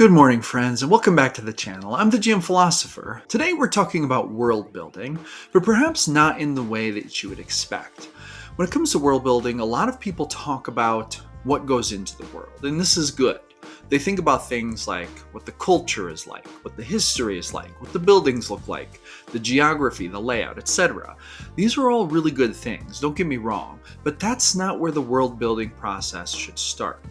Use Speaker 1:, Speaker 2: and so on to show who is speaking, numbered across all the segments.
Speaker 1: Good morning, friends, and welcome back to the channel. I'm the GM Philosopher. Today we're talking about world building, but perhaps not in the way that you would expect. When it comes to world building, a lot of people talk about what goes into the world, and this is good. They think about things like what the culture is like, what the history is like, what the buildings look like, the geography, the layout, etc. These are all really good things, don't get me wrong, but that's not where the world building process should start.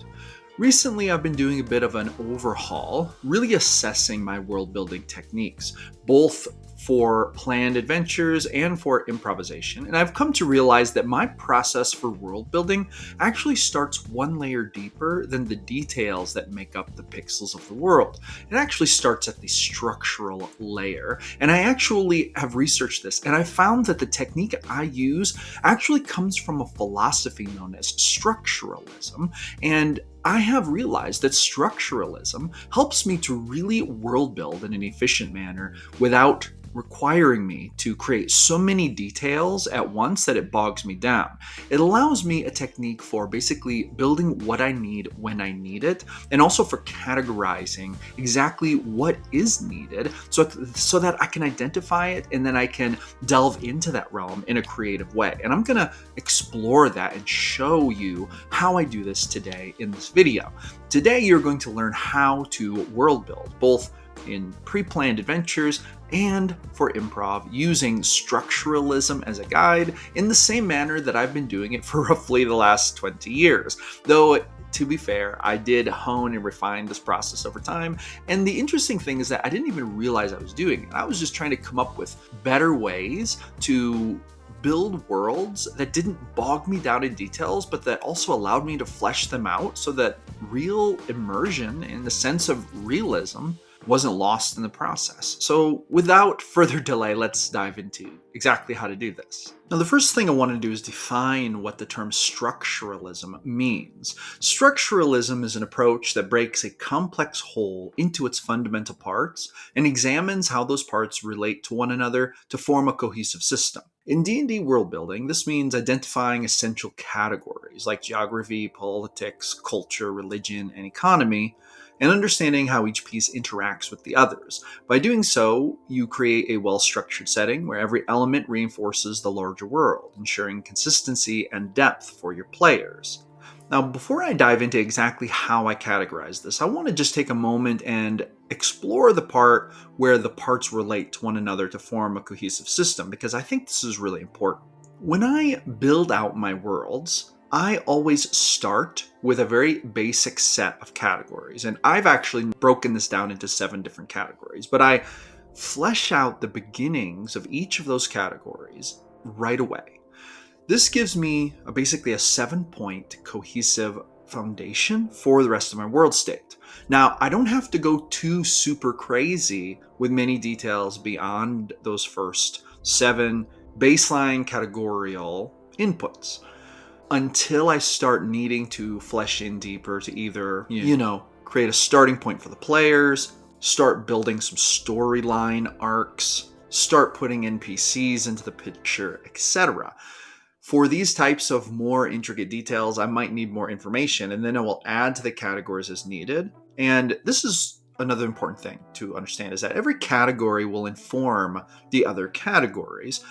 Speaker 1: Recently, I've been doing a bit of an overhaul, really assessing my world building techniques, both for planned adventures and for improvisation. And I've come to realize that my process for world building actually starts one layer deeper than the details that make up the pixels of the world. It actually starts at the structural layer. And I actually have researched this, and I found that the technique I use actually comes from a philosophy known as structuralism. And I have realized that structuralism helps me to really world build in an efficient manner without requiring me to create so many details at once that it bogs me down. It allows me a technique for basically building what I need when I need it, and also for categorizing exactly what is needed so that I can identify it and then I can delve into that realm in a creative way. And I'm going to explore that and show you how I do this today in this video. Today, you're going to learn how to world build, both in pre-planned adventures and for improv, using structuralism as a guide in the same manner that I've been doing it for roughly the last 20 years. Though, to be fair, I did hone and refine this process over time. And the interesting thing is that I didn't even realize I was doing it. I was just trying to come up with better ways to build worlds that didn't bog me down in details, but that also allowed me to flesh them out so that real immersion and the sense of realism wasn't lost in the process. So without further delay, let's dive into exactly how to do this. Now, the first thing I want to do is define what the term structuralism means. Structuralism is an approach that breaks a complex whole into its fundamental parts and examines how those parts relate to one another to form a cohesive system. In D&D world building, this means identifying essential categories like geography, politics, culture, religion, and economy, and understanding how each piece interacts with the others. By doing so, you create a well-structured setting where every element reinforces the larger world, ensuring consistency and depth for your players. Now, before I dive into exactly how I categorize this, I want to just take a moment and explore the part where the parts relate to one another to form a cohesive system, because I think this is really important. When I build out my worlds, I always start with a very basic set of categories, and I've actually broken this down into 7 different categories, but I flesh out the beginnings of each of those categories right away. This gives me basically a 7-point cohesive foundation for the rest of my world state. Now, I don't have to go too super crazy with many details beyond those first 7 baseline categorical inputs until I start needing to flesh in deeper to either, create a starting point for the players, start building some storyline arcs, start putting NPCs into the picture, etc. For these types of more intricate details, I might need more information, and then I will add to the categories as needed. And this is another important thing to understand, is that every category will inform the other categories.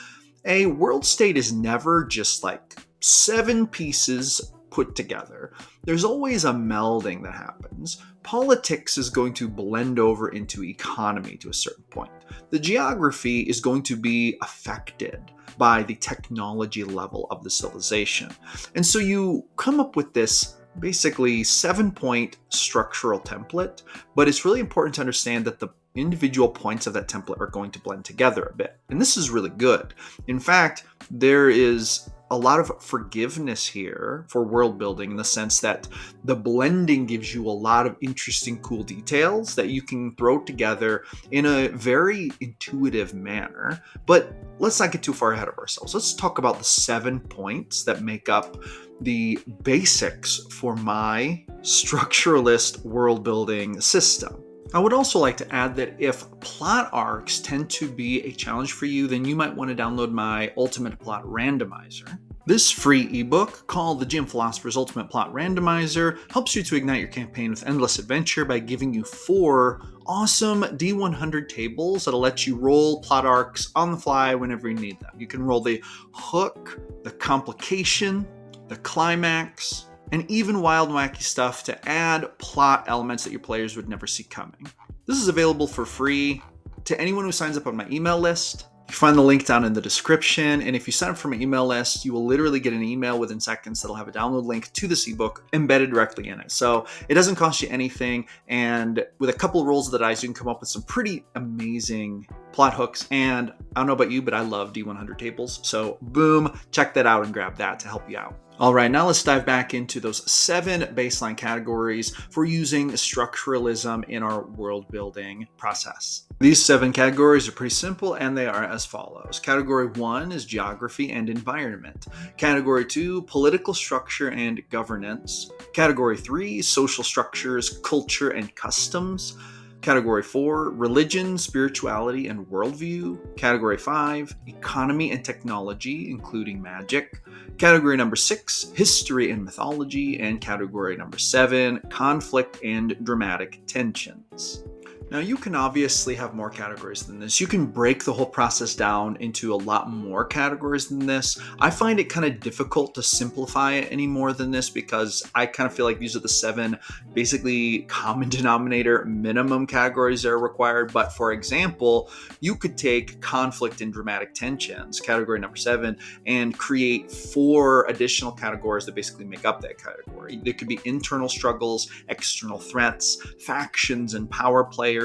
Speaker 1: A world state is never just like 7 pieces put together. There's always a melding that happens. Politics is going to blend over into economy to a certain point. The geography is going to be affected by the technology level of the civilization. And so you come up with this basically 7-point structural template, but it's really important to understand that the individual points of that template are going to blend together a bit. And this is really good. In fact, there is a lot of forgiveness here for world building in the sense that the blending gives you a lot of interesting, cool details that you can throw together in a very intuitive manner. But let's not get too far ahead of ourselves. Let's talk about the 7 points that make up the basics for my structuralist world building system. I would also like to add that if plot arcs tend to be a challenge for you, then you might want to download my Ultimate Plot Randomizer. This free ebook, called the GM Philosopher's Ultimate Plot Randomizer, helps you to ignite your campaign with endless adventure by giving you 4 awesome D100 tables that'll let you roll plot arcs on the fly whenever you need them. You can roll the hook, the complication, the climax, and even wild and wacky stuff to add plot elements that your players would never see coming. This is available for free to anyone who signs up on my email list. You find the link down in the description, and if you sign up for my email list, you will literally get an email within seconds that'll have a download link to this ebook embedded directly in it. So it doesn't cost you anything, and with a couple of rolls of the dice, you can come up with some pretty amazing plot hooks. And I don't know about you, but I love D100 tables. So boom, check that out and grab that to help you out. All right, now let's dive back into those 7 baseline categories for using structuralism in our world building process. These 7 categories are pretty simple, and they are as follows. Category 1 is geography and environment. Category 2, political structure and governance. Category 3, social structures, culture and customs. Category 4, religion, spirituality, and worldview. Category 5, economy and technology, including magic. Category number 6, history and mythology. And category number 7, conflict and dramatic tensions. Now, you can obviously have more categories than this. You can break the whole process down into a lot more categories than this. I find it kind of difficult to simplify it any more than this because I kind of feel like these are the 7 basically common denominator minimum categories that are required. But for example, you could take conflict and dramatic tensions, category number 7, and create 4 additional categories that basically make up that category. There could be internal struggles, external threats, factions and power players,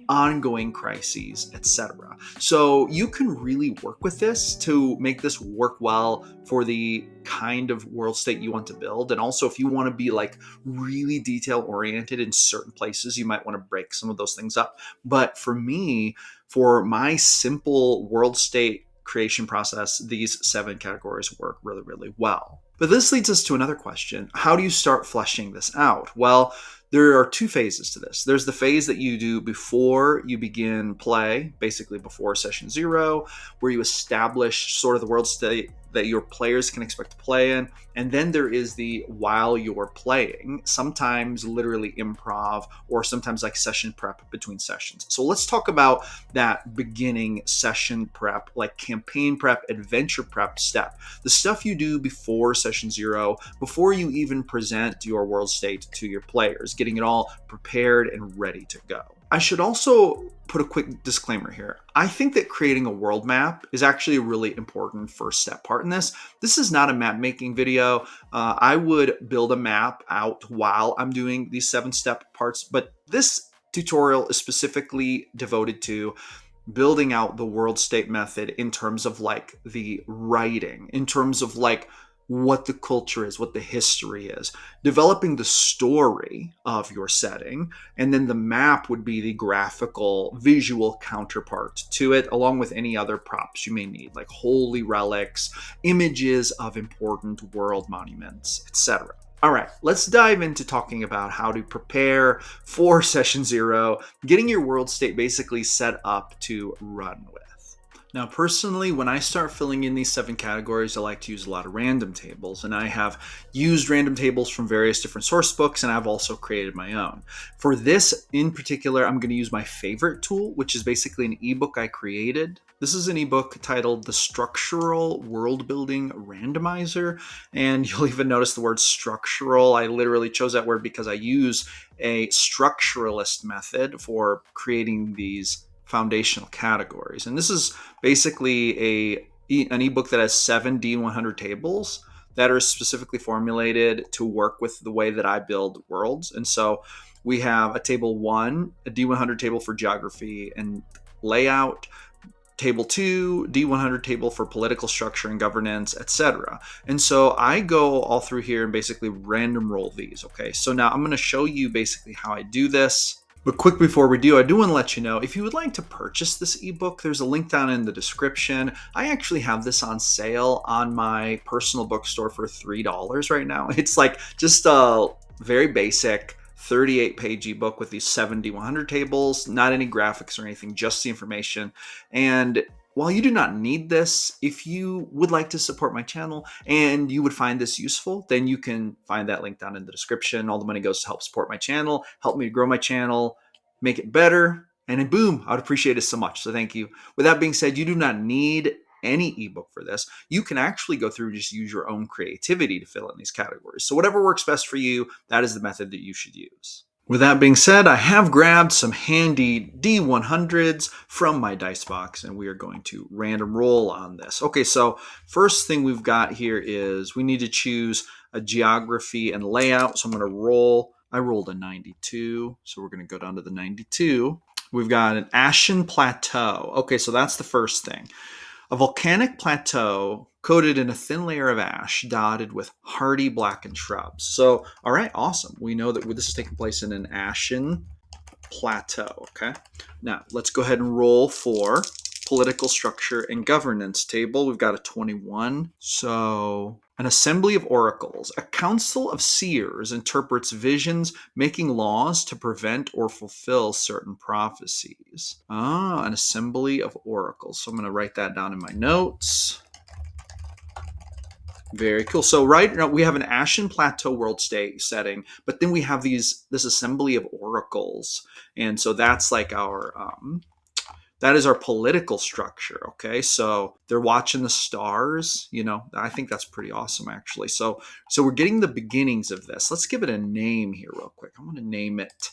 Speaker 1: ongoing crises, etc. So you can really work with this to make this work well for the kind of world state you want to build. And also, if you want to be like really detail oriented in certain places, you might want to break some of those things up. But for me, for my simple world state creation process, these 7 categories work really, really well. But this leads us to another question. How do you start fleshing this out? Well, there are 2 phases to this. There's the phase that you do before you begin play, basically before session 0, where you establish sort of the world state that your players can expect to play in. And then there is the while you're playing, sometimes literally improv, or sometimes like session prep between sessions. So let's talk about that beginning session prep, like campaign prep, adventure prep step. The stuff you do before session 0, before you even present your world state to your players, getting it all prepared and ready to go. I should also put a quick disclaimer here. I think that creating a world map is actually a really important first step part in this. This is not a map making video. I would build a map out while I'm doing these 7-step parts, but this tutorial is specifically devoted to building out the world state method in terms of like the writing, in terms of like what the culture is, what the history is, developing the story of your setting, and then the map would be the graphical, visual counterpart to it, along with any other props you may need, like holy relics, images of important world monuments, etc. All right, let's dive into talking about how to prepare for session 0, getting your world state basically set up to run with. Now, personally, when I start filling in these 7 categories, I like to use a lot of random tables, and I have used random tables from various different source books, and I've also created my own. For this in particular, I'm going to use my favorite tool, which is basically an ebook I created. This is an ebook titled The Structural Worldbuilding Randomizer, and you'll even notice the word structural. I literally chose that word because I use a structuralist method for creating these foundational categories. And this is basically an ebook that has 7 D100 tables that are specifically formulated to work with the way that I build worlds. And so we have a table 1, a D100 table for geography and layout, table 2, D100 table for political structure and governance, etc. And so I go all through here and basically random roll these. Okay, so now I'm going to show you basically how I do this. But quick before we do, I do want to let you know, if you would like to purchase this ebook, there's a link down in the description. I actually have this on sale on my personal bookstore for $3 right now. It's like just a very basic 38-page ebook with these 7 D100 tables, not any graphics or anything, just the information. And while you do not need this, if you would like to support my channel and you would find this useful, then you can find that link down in the description. All the money goes to help support my channel, help me grow my channel, make it better, and then boom, I would appreciate it so much. So thank you. With that being said, you do not need any ebook for this. You can actually go through and just use your own creativity to fill in these categories. So whatever works best for you, that is the method that you should use. With that being said, I have grabbed some handy D100s from my dice box, and we are going to random roll on this. Okay, so first thing we've got here is we need to choose a geography and layout. So I'm going to roll. I rolled a 92, so we're going to go down to the 92. We've got an ashen plateau. Okay, so that's the first thing. A volcanic plateau coated in a thin layer of ash dotted with hardy blackened shrubs. So, all right, awesome. We know that this is taking place in an ashen plateau, okay? Now, let's go ahead and roll for political structure and governance table. We've got a 21. So, an assembly of oracles. A council of seers interprets visions, making laws to prevent or fulfill certain prophecies. An assembly of oracles. So I'm going to write that down in my notes. Very cool. So right now we have an Ashen Plateau world state setting, but then we have this assembly of oracles. And so that's like our... that is our political structure, okay? So they're watching the stars, I think that's pretty awesome, actually. So we're getting the beginnings of this. Let's give it a name here real quick. I'm going to name it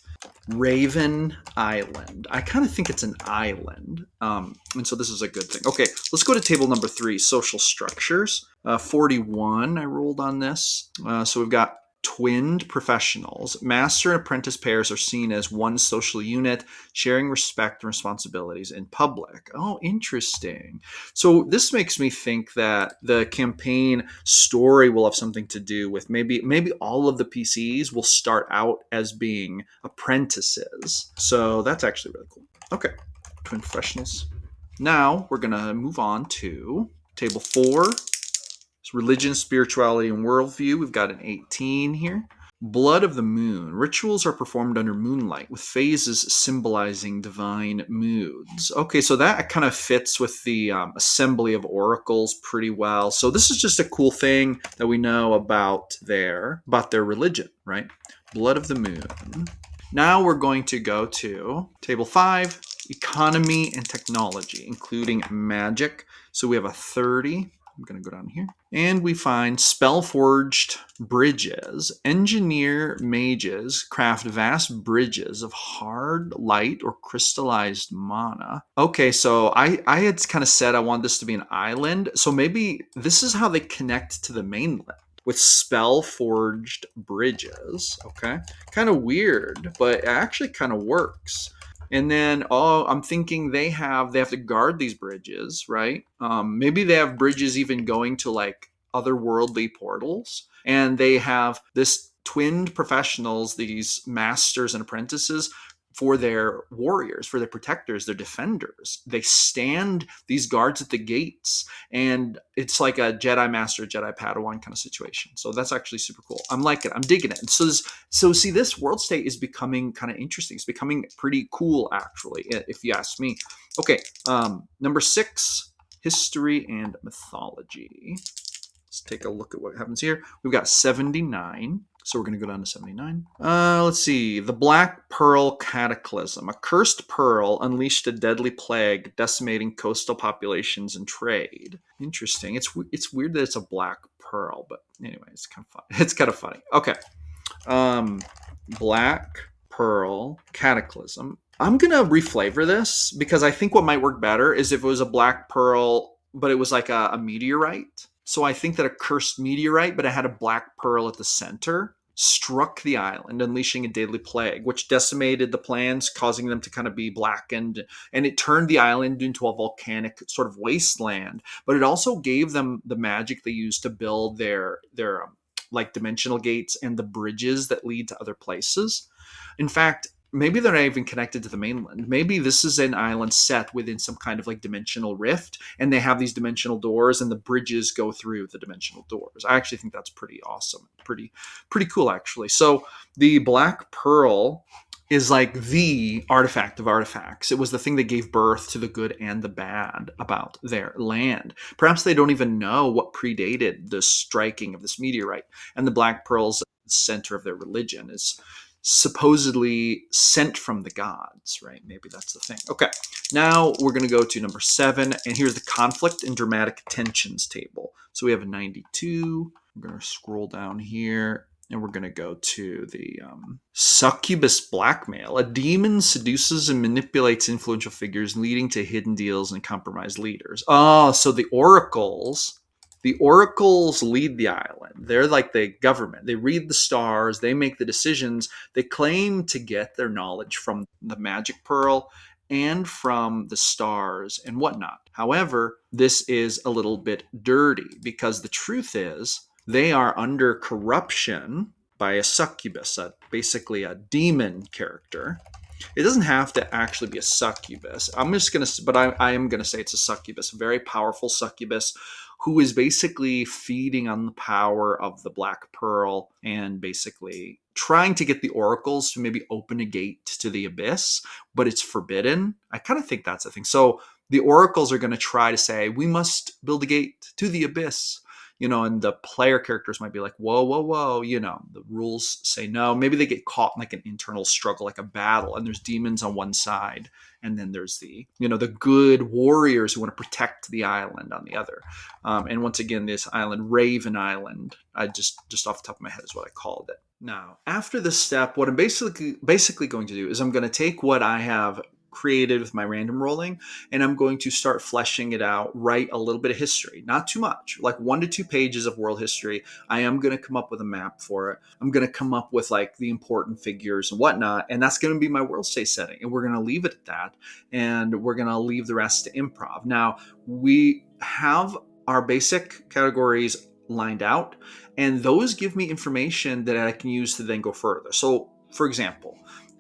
Speaker 1: Raven Island. I kind of think it's an island, and so this is a good thing. Okay, let's go to table number 3, social structures. 41, I rolled on this. So we've got twinned professionals. Master and apprentice pairs are seen as one social unit, sharing respect and responsibilities in public. Oh, interesting. So this makes me think that the campaign story will have something to do with maybe all of the PCs will start out as being apprentices. So that's actually really cool. Okay, twin professionals. Now we're going to move on to table 4. Religion, spirituality, and worldview. We've got an 18 here. Blood of the moon. Rituals are performed under moonlight with phases symbolizing divine moods. Okay, so that kind of fits with the assembly of oracles pretty well. So this is just a cool thing that we know about their religion, right? Blood of the moon. Now we're going to go to table 5, economy and technology, including magic. So we have a 30. I'm going to go down here. And we find spell-forged bridges. Engineer mages craft vast bridges of hard, light, or crystallized mana. Okay, so I had kind of said I wanted this to be an island. So maybe this is how they connect to the mainland, with spell-forged bridges. Okay, kind of weird, but it actually kind of works. And then, I'm thinking they have to guard these bridges, right? Maybe they have bridges even going to like otherworldly portals. And they have this twinned professionals, these masters and apprentices, for their warriors, for their protectors, their defenders. They stand these guards at the gates, and it's like a Jedi Master, Jedi Padawan kind of situation. So that's actually super cool. I'm liking it. I'm digging it. And so see, this world state is becoming kind of interesting. It's becoming pretty cool, actually, if you ask me. Okay, number 6, history and mythology. Let's take a look at what happens here. We've got 79. So we're going to go down to 79. Let's see. The Black Pearl Cataclysm. A cursed pearl unleashed a deadly plague, decimating coastal populations and trade. Interesting. It's weird that it's a black pearl, but anyway, it's kind of fun. It's kind of funny. Okay. Black Pearl Cataclysm. I'm going to reflavor this because I think what might work better is if it was a black pearl, but it was like a meteorite. So I think that a cursed meteorite, but it had a black pearl at the center, struck the island, unleashing a deadly plague, which decimated the plants, causing them to kind of be blackened. And it turned the island into a volcanic sort of wasteland. But it also gave them the magic they used to build their like dimensional gates and the bridges that lead to other places. In fact, maybe they're not even connected to the mainland. Maybe this is an island set within some kind of like dimensional rift, and they have these dimensional doors and the bridges go through the dimensional doors. I actually think that's pretty awesome. Pretty cool, actually. So the Black Pearl is like the artifact of artifacts. It was the thing that gave birth to the good and the bad about their land. Perhaps they don't even know what predated the striking of this meteorite. And the black pearls, the center of their religion, is supposedly sent from the gods, right? Maybe that's the thing. Okay, now we're going to go to number 7, and here's the conflict and dramatic tensions table. So we have a 92. We're going to scroll down here. And we're going to go to the succubus blackmail. A demon seduces and manipulates influential figures, leading to hidden deals and compromised leaders. Oh, so the oracles lead the island. They're like the government. They read the stars. They make the decisions. They claim to get their knowledge from the magic pearl and from the stars and whatnot. However, this is a little bit dirty because the truth is, they are under corruption by a succubus, basically a demon character. It doesn't have to actually be a succubus. I am going to say it's a succubus, a very powerful succubus who is basically feeding on the power of the Black Pearl and basically trying to get the oracles to maybe open a gate to the abyss, but it's forbidden. I kind of think that's the thing. So the oracles are going to try to say, we must build a gate to the abyss. And the player characters might be like, whoa, whoa, whoa, the rules say no. Maybe they get caught in like an internal struggle, like a battle, and there's demons on one side. And then there's the good warriors who want to protect the island on the other. And once again, this island, Raven Island, I just off the top of my head is what I called it. Now, after this step, what I'm basically going to do is I'm going to take what I have created with my random rolling, and I'm going to start fleshing it out, write a little bit of history, not too much, like 1 to 2 pages of world history. I am going to come up with a map for it. I'm going to come up with like the important figures and whatnot, and that's going to be my world state setting, and we're going to leave it at that, and we're going to leave the rest to improv. Now, we have our basic categories lined out, and those give me information that I can use to then go further. So, for example,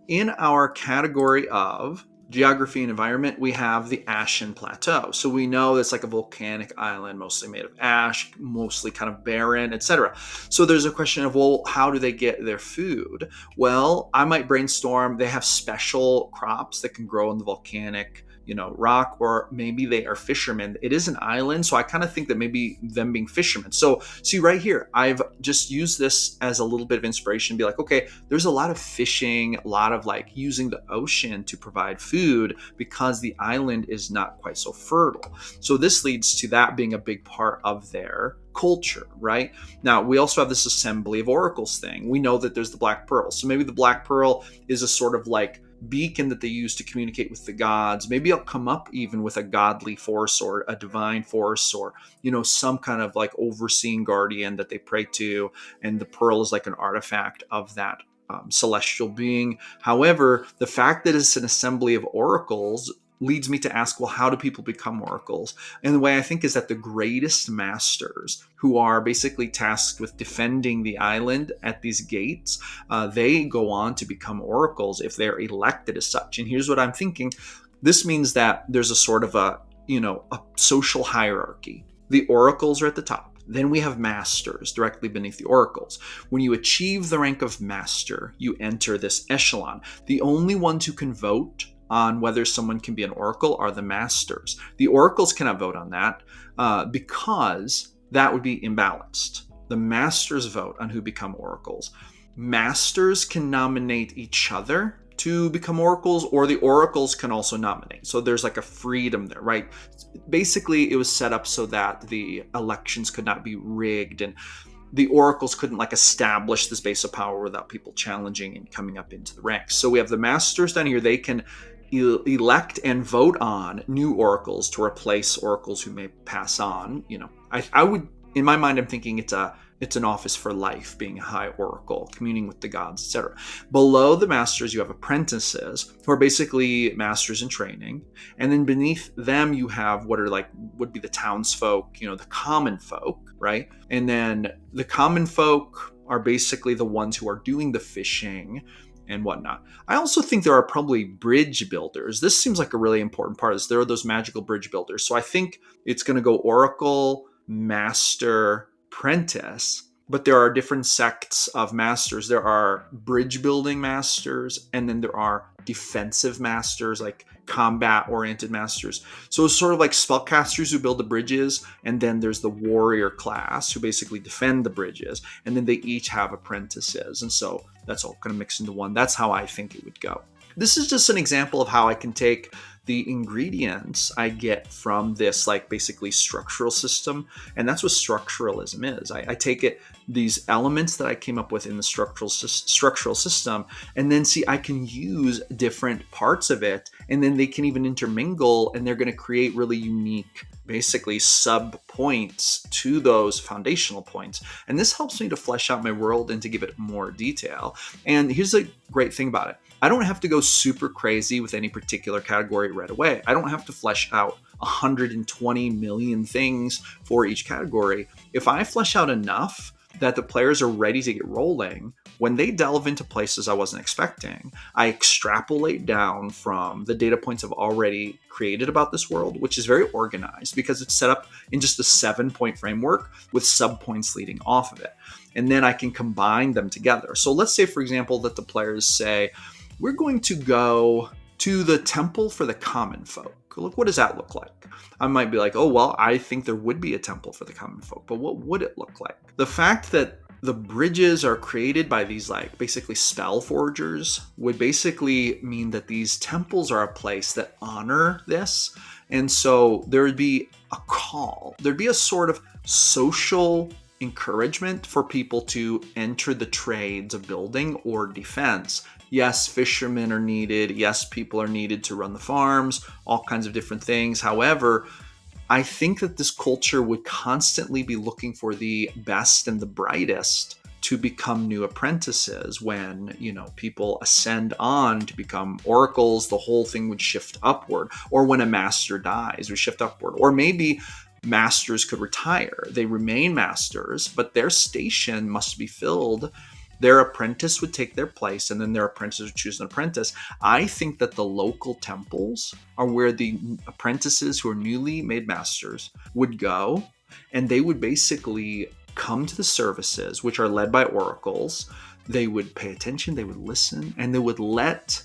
Speaker 1: in our category of geography and environment, we have the Ashen Plateau. So we know it's like a volcanic island, mostly made of ash, mostly kind of barren, etc. So there's a question of, well, how do they get their food? Well, I might brainstorm. They have special crops that can grow in the volcanic rock, or maybe they are fishermen. It is an island, so I kind of think that maybe them being fishermen. So see right here, I've just used this as a little bit of inspiration, be like, okay, there's a lot of fishing, a lot of like using the ocean to provide food because the island is not quite so fertile. So this leads to that being a big part of their culture, right? Now, we also have this assembly of oracles thing. We know that there's the Black Pearl. So maybe the Black Pearl is a sort of like beacon that they use to communicate with the gods. Maybe I'll come up even with a godly force or a divine force, or some kind of like overseeing guardian that they pray to, and the pearl is like an artifact of that celestial being. However, the fact that it's an assembly of oracles leads me to ask, well, how do people become oracles? And the way I think is that the greatest masters, who are basically tasked with defending the island at these gates, they go on to become oracles if they're elected as such. And here's what I'm thinking. This means that there's a sort of a social hierarchy. The oracles are at the top. Then we have masters directly beneath the oracles. When you achieve the rank of master, you enter this echelon. The only ones who can vote on whether someone can be an oracle are the masters. The oracles cannot vote on that because that would be imbalanced. The masters vote on who become oracles. Masters can nominate each other to become oracles, or the oracles can also nominate. So there's like a freedom there, right? Basically, it was set up so that the elections could not be rigged, and the oracles couldn't like establish this base of power without people challenging and coming up into the ranks. So we have the masters down here. They can elect and vote on new oracles to replace oracles who may pass on. I would, in my mind, I'm thinking it's an office for life, being a high oracle, communing with the gods, etc. Below the masters, you have apprentices, who are basically masters in training. And then beneath them, you have what would be the townsfolk, the common folk, right? And then the common folk are basically the ones who are doing the fishing and whatnot. I also think there are probably bridge builders. This seems like a really important part of this. There are those magical bridge builders. So I think it's going to go oracle, master, apprentice. But there are different sects of masters. There are bridge building masters, and then there are defensive masters, like combat oriented masters. So it's sort of like spellcasters who build the bridges, and then there's the warrior class who basically defend the bridges, and then they each have apprentices. And so that's all kind of mixed into one. That's how I think it would go. This is just an example of how I can take the ingredients I get from this, like, basically structural system. And that's what structuralism is. I take these elements that I came up with in the structural system, and then see, I can use different parts of it, and then they can even intermingle, and they're going to create really unique, basically, sub points to those foundational points. And this helps me to flesh out my world and to give it more detail. And here's the great thing about it. I don't have to go super crazy with any particular category right away. I don't have to flesh out 120 million things for each category. If I flesh out enough that the players are ready to get rolling, when they delve into places I wasn't expecting, I extrapolate down from the data points I've already created about this world, which is very organized because it's set up in just a 7-point framework with subpoints leading off of it. And then I can combine them together. So let's say, for example, that the players say, we're going to go to the temple for the common folk. Look, what does that look like? I might be like, oh, well, I think there would be a temple for the common folk, but what would it look like? The fact that the bridges are created by these, like, basically spell forgers would basically mean that these temples are a place that honor this. And so there would be a call. There'd be a sort of social encouragement for people to enter the trades of building or defense. Yes, fishermen are needed. Yes, people are needed to run the farms, all kinds of different things. However, I think that this culture would constantly be looking for the best and the brightest to become new apprentices. When, people ascend on to become oracles, the whole thing would shift upward. Or when a master dies, we shift upward. Or maybe masters could retire. They remain masters, but their station must be filled. Their apprentice would take their place, and then their apprentice would choose an apprentice. I think that the local temples are where the apprentices who are newly made masters would go, and they would basically come to the services, which are led by oracles. They would pay attention, they would listen, and they would let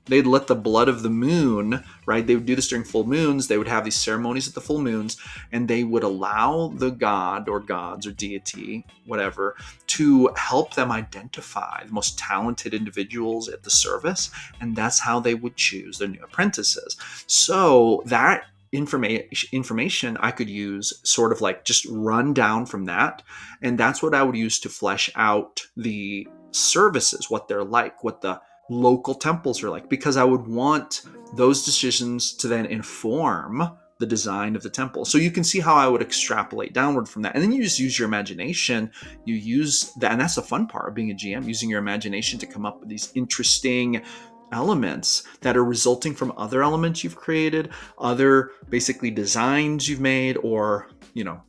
Speaker 1: they'd let the blood of the moon, right? They would do this during full moons. They would have these ceremonies at the full moons, and they would allow the god or gods or deity, whatever, to help them identify the most talented individuals at the service. And that's how they would choose their new apprentices. So that information I could use sort of like just run down from that. And that's what I would use to flesh out the services, what they're like, what the local temples are like, because I would want those decisions to then inform the design of the temple. So you can see how I would extrapolate downward from that. And then you just use your imagination. You use that, and that's the fun part of being a GM, using your imagination to come up with these interesting elements that are resulting from other elements you've created, other basically designs you've made, or,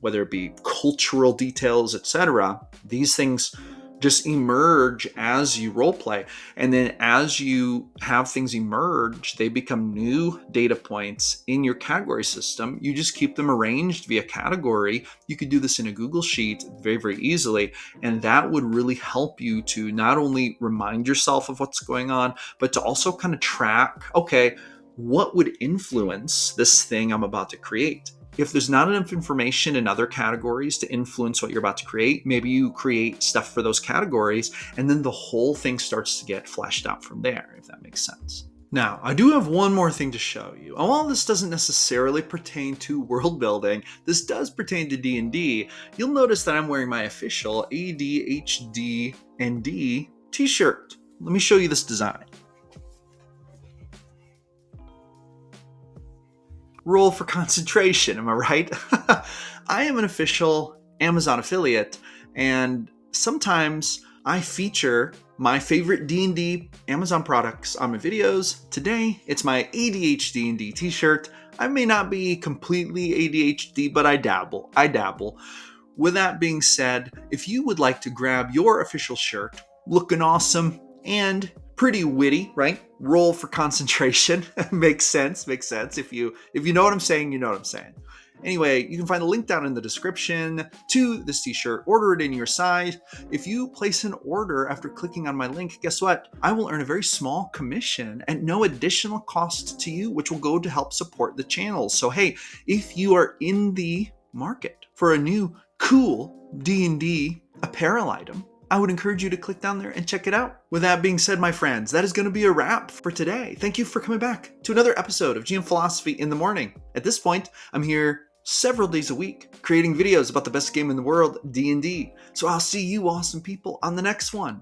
Speaker 1: whether it be cultural details, etc. These things just emerge as you role play. And then as you have things emerge, they become new data points in your category system. You just keep them arranged via category. You could do this in a Google Sheet very, very easily. And that would really help you to not only remind yourself of what's going on, but to also kind of track, okay, what would influence this thing I'm about to create? If there's not enough information in other categories to influence what you're about to create, maybe you create stuff for those categories, and then the whole thing starts to get fleshed out from there, if that makes sense. Now, I do have one more thing to show you. And while this doesn't necessarily pertain to world building, this does pertain to D&D. You'll notice that I'm wearing my official ADHD&D t-shirt. Let me show you this design. Roll for concentration, am I right? I am an official Amazon affiliate, and sometimes I feature my favorite D&D Amazon products on my videos. Today, it's my ADHD&D t-shirt. I may not be completely ADHD, but I dabble. With that being said, if you would like to grab your official shirt, looking awesome and pretty witty, right? Roll for concentration. Makes sense. If you know what I'm saying, you know what I'm saying. Anyway, you can find a link down in the description to this t-shirt. Order it in your size. If you place an order after clicking on my link, guess what? I will earn a very small commission at no additional cost to you, which will go to help support the channel. So hey, if you are in the market for a new cool D&D apparel item, I would encourage you to click down there and check it out. With that being said, my friends, that is going to be a wrap for today. Thank you for coming back to another episode of GM Philosophy in the Morning. At this point, I'm here several days a week creating videos about the best game in the world, D&D. So I'll see you awesome people on the next one.